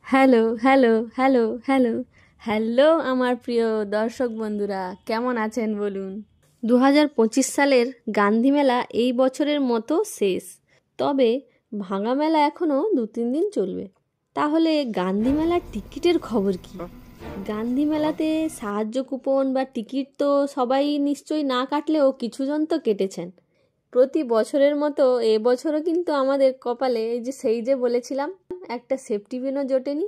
Hello hello hello hello hello আমার প্রিয় দর্শক বন্ধুরা, কেমন আছেন বলুন। 2025 সালের গান্ধী মেলা এই বছরের মতো শেষ, তবে ভাঙা মেলা এখনও 2-3 দিন চলবে। তাহলে গান্ধী মেলার টিকিটের খবর কি? গান্ধী মেলাতে সাহায্য কুপন বা টিকিট তো সবাই নিশ্চয়ই না কাটলেও কিছুজন তো কেটেছেন। প্রতি বছরের মতো এবছরও কিন্তু আমাদের কপালে এই যে সেই যে বলেছিলাম একটা সেফটি পিনও জোটেনি,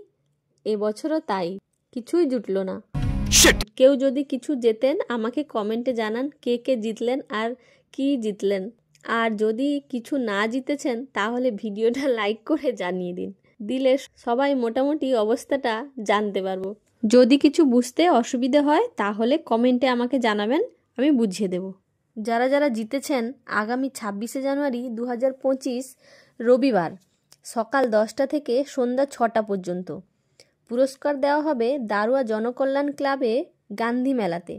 এবছরও তাই, কিছুই জুটলো না। কেউ যদি কিছু জেতেন আমাকে কমেন্টে জানান কে কে জিতলেন আর কি জিতলেন, আর যদি কিছু না জিতেছেন তাহলে ভিডিওটা লাইক করে জানিয়ে দিলে সবাই মোটামুটি অবস্থাটা জানতে পারবো। যদি কিছু বুঝতে অসুবিধে হয় তাহলে কমেন্টে আমাকে জানাবেন, আমি বুঝিয়ে দেব। যারা যারা জিতেছেন আগামী 26শে জানুয়ারি 2025 রবিবার সকাল 10টা থেকে সন্ধ্যা 6টা পর্যন্ত পুরস্কার দেওয়া হবে দারুয়া জনকল্যাণ ক্লাবে গান্ধী মেলাতে।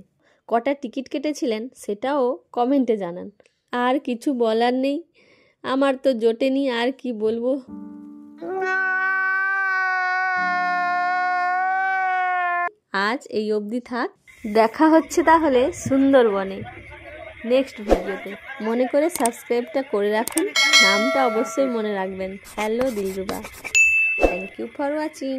কটা টিকিট কেটেছিলেন সেটাও কমেন্টে জানান। আর কিছু বলার নেই, আমার তো জোটেনি, আর কি বলবো। আজ এই অবধি থাক, দেখা হচ্ছে তাহলে সুন্দরবনে নেক্সট ভিডিওতে। মনে করে সাবস্ক্রাইবটা করে রাখুন, নামটা অবশ্যই মনে রাখবেন। Hello Dilruba, thank you for watching.